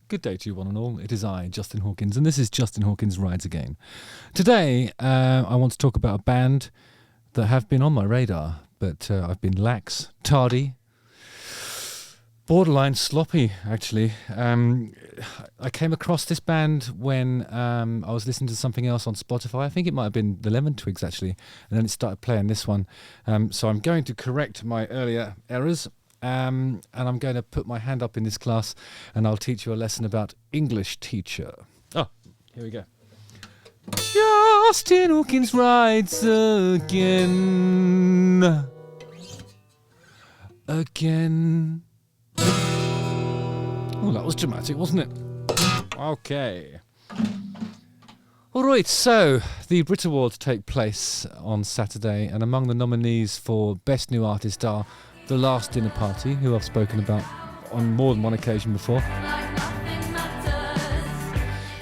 Good day to you one and all. It is I, Justin Hawkins, and this is Justin Hawkins Rides Again. Today, I want to talk about a band that have been on my radar, but I've been lax, tardy, borderline sloppy, actually. I came across this band when I was listening to something else on Spotify. I think it might have been the Lemon Twigs, actually, and then it started playing this one. So I'm going to correct my earlier errors. And I'm going to put my hand up in this class and I'll teach you a lesson about English teacher. Oh, here we go. Justin Hawkins rides again. Again. Oh, that was dramatic, wasn't it? Okay. All right, so the Brit Awards take place on Saturday, and among the nominees for Best New Artist are The Last Dinner Party, who I've spoken about on more than one occasion before.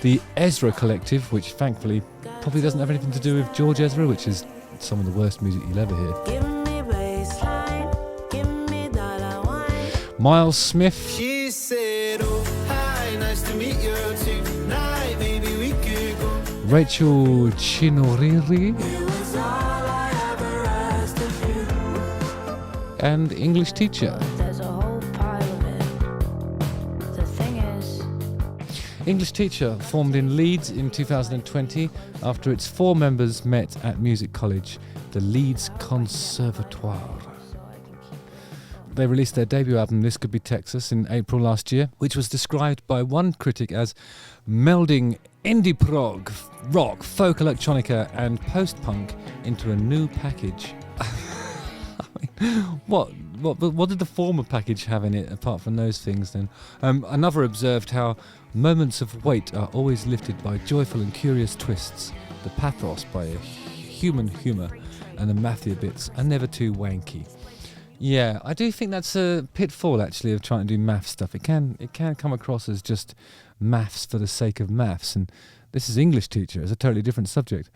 The Ezra Collective, which thankfully probably doesn't have anything to do with George Ezra, which is some of the worst music you'll ever hear. Miles Smith. She said, oh, hi, nice to meet you tonight, maybe we could go. Rachel Chinoriri. And English teacher. There's a whole pile of it. The thing is, English teacher formed in Leeds in 2020 after its 4 members met at music college, the Leeds Conservatoire. They released their debut album, This Could Be Texas, in April last year, which was described by one critic as melding indie prog, rock, folk electronica and post-punk into a new package. What did the former package have in it apart from those things then? Another observed how moments of weight are always lifted by joyful and curious twists, the pathos by a human humour, and the mathia bits are never too wanky. Yeah, I do think that's a pitfall actually of trying to do math stuff. It can come across as just maths for the sake of maths, and this is English teacher. It's a totally different subject.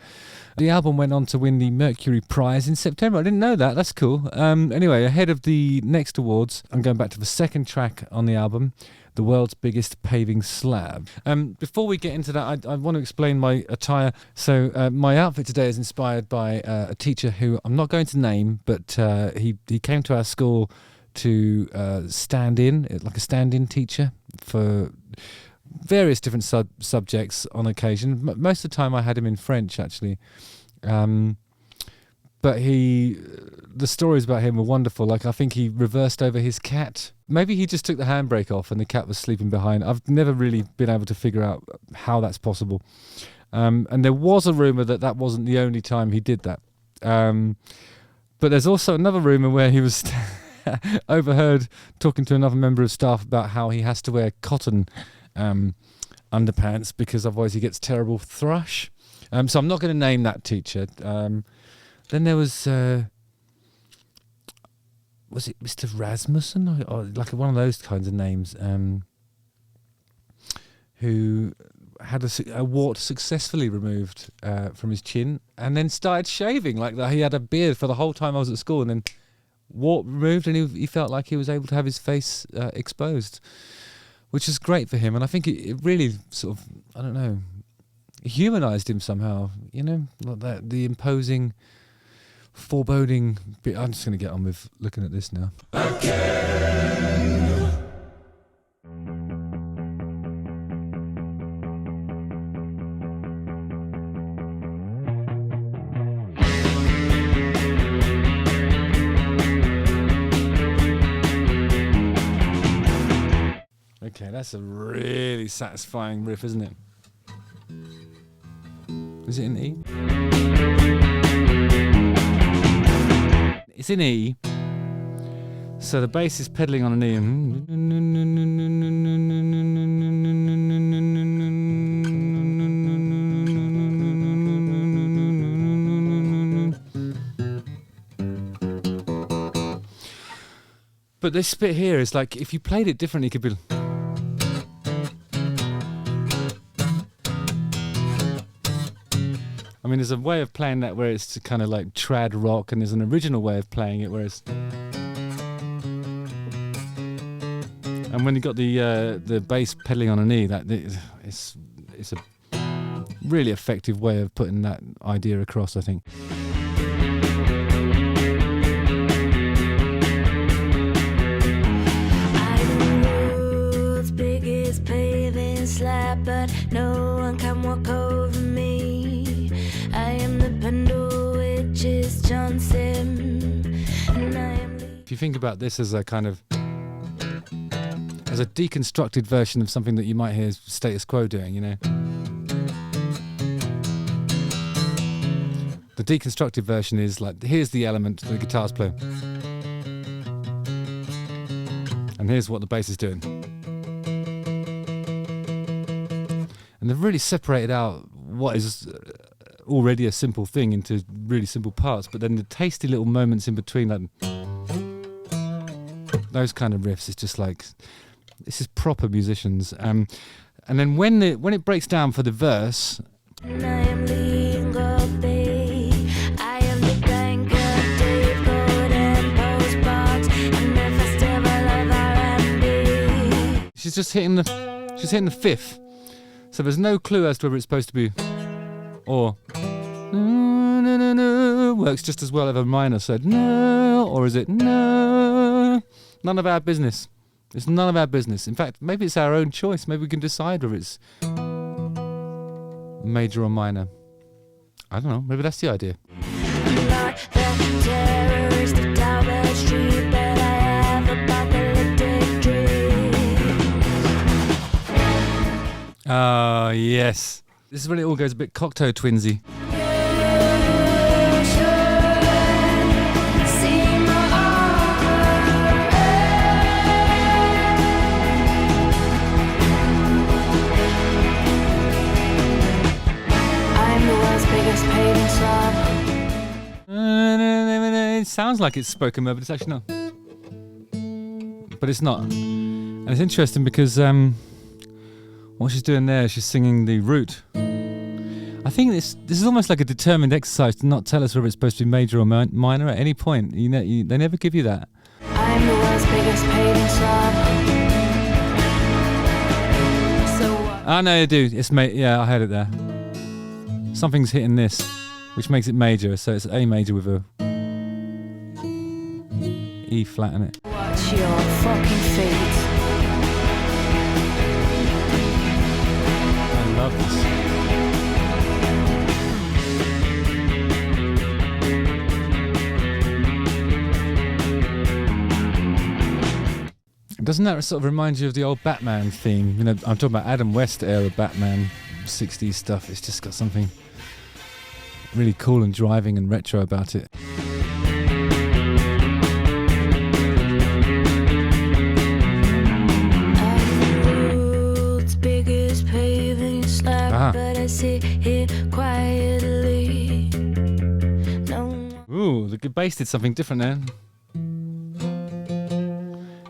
The album went on to win the Mercury Prize in September. I didn't know that. That's cool. Anyway, ahead of the next awards, I'm going back to the second track on the album, The World's Biggest Paving Slab. Before we get into that, I want to explain my attire. So my outfit today is inspired by a teacher who I'm not going to name, but he came to our school to stand in, like a stand-in teacher for various different subjects on occasion. Most of the time I had him in French, actually. But the stories about him were wonderful. Like, I think he reversed over his cat. Maybe he just took the handbrake off and the cat was sleeping behind. I've never really been able to figure out how that's possible. And there was a rumour that wasn't the only time he did that. But there's also another rumour where he was overheard talking to another member of staff about how he has to wear cotton underpants because otherwise he gets terrible thrush. So I'm not going to name that teacher. Then there was it Mr. Rasmussen or like one of those kinds of names, who had a wart successfully removed from his chin and then started shaving like that. He had a beard for the whole time I was at school and then wart removed, and he felt like he was able to have his face exposed, which is great for him. And I think it really sort of, I don't know, humanised him somehow, you know, like that, the imposing, foreboding bit. I'm just going to get on with looking at this now. Again. Okay, that's a really satisfying riff, isn't it? Is it in E? It's in E. So the bass is pedaling on an E. But this bit here is like, if you played it differently, it could be... I mean, there's a way of playing that where it's kind of like trad rock, and there's an original way of playing it where it's... And when you got the bass pedaling on an E, it's a really effective way of putting that idea across, I think. Slap, but no one can walk over me. I am the pendle, which is Johnson, and I am. If you think about this as a kind of as a deconstructed version of something that you might hear Status Quo doing, you know. The deconstructed version is like, here's the element the guitar's playing, and here's what the bass is doing. And they've really separated out what is already a simple thing into really simple parts, but then the tasty little moments in between, like those kind of riffs, is just like, this is proper musicians. And then when it breaks down for the verse, And I am leading of Bay. I am the banker, Dave Gold and Postbox, and the festival of R&B. she's hitting the fifth. So there's no clue as to whether it's supposed to be or works just as well if a minor said no, or is it no? None of our business. It's none of our business. In fact, maybe it's our own choice. Maybe we can decide whether it's major or minor. I don't know. Maybe that's the idea. I'm not the terrorist of Talbot Street, but I have apocalyptic dreams. Ah, yes. This is when it all goes a bit Cocteau Twinsy. It sounds like it's spoken word, but it's actually not. But it's not. And it's interesting because what she's doing there, she's singing the root. I think this is almost like a determined exercise to not tell us whether it's supposed to be major or minor at any point. They never give you that. I'm the world's biggest painting slob. So what? I know you do. It's yeah, I heard it there. Something's hitting this, which makes it major. So it's A major with a E flat in it. Watch your fucking feet. I love this. Doesn't that sort of remind you of the old Batman theme? You know, I'm talking about Adam West era Batman 60s stuff. It's just got something really cool and driving and retro about it. But I sit here quietly. Ooh, the bass did something different there.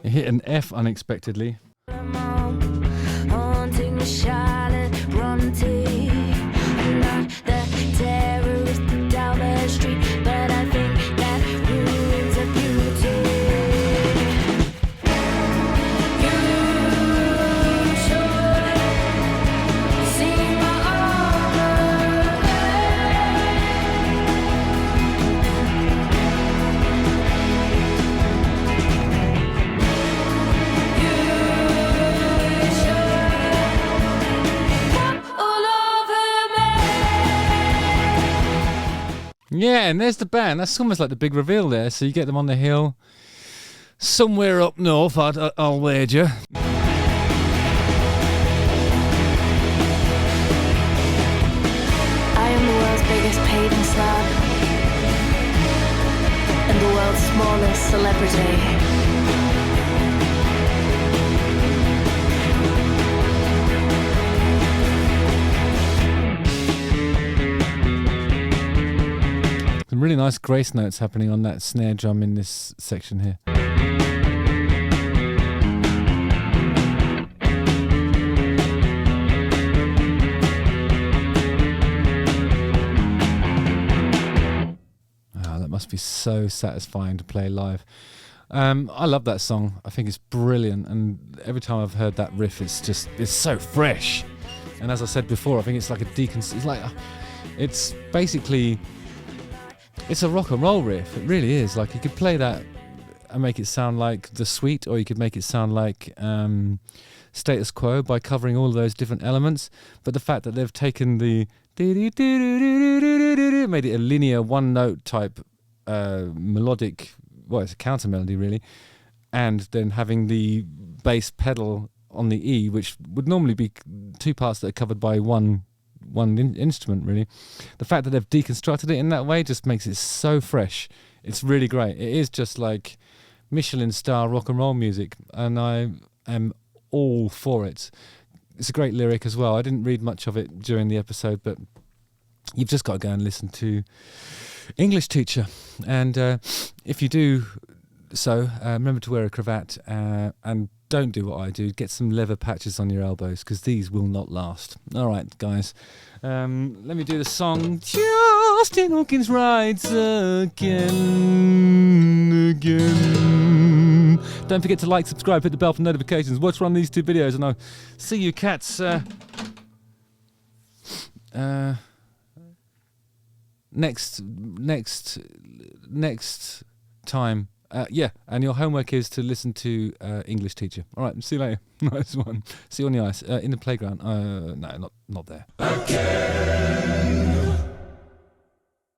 It hit an F unexpectedly. Haunting the Charlotte Bronte. I'm not the terrorist down the street, but I think that ruins a beauty. You should see my armor. You should walk all over me. Yeah, and there's the band. That's almost like the big reveal there. So you get them on the hill, somewhere up north, I'll wager. I am the world's biggest painting slob and the world's smallest celebrity. Some really nice grace notes happening on that snare drum in this section here. That must be so satisfying to play live. I love that song. I think it's brilliant, and every time I've heard that riff, it's so fresh. And as I said before, I think it's like it's basically, it's a rock and roll riff. It really is. Like, you could play that and make it sound like The Sweet, or you could make it sound like Status Quo by covering all of those different elements. But the fact that they've taken the made it a linear one-note type melodic, well, it's a counter melody really, and then having the bass pedal on the E, which would normally be two parts that are covered by one instrument really. The fact that they've deconstructed it in that way just makes it so fresh. It's really great. It is just like Michelin star rock and roll music, and I am all for it. It's a great lyric as well. I didn't read much of it during the episode, but you've just got to go and listen to English Teacher. And if you do so, remember to wear a cravat, and don't do what I do. Get some leather patches on your elbows, because these will not last. All right, guys. Let me do the song. Justin Hawkins rides again. Don't forget to like, subscribe, hit the bell for notifications. Watch one of these two videos, and I'll see you cats next time. Yeah, and your homework is to listen to English Teacher. All right, see you later. Nice one. See you on the ice, in the playground. No, not there. Again.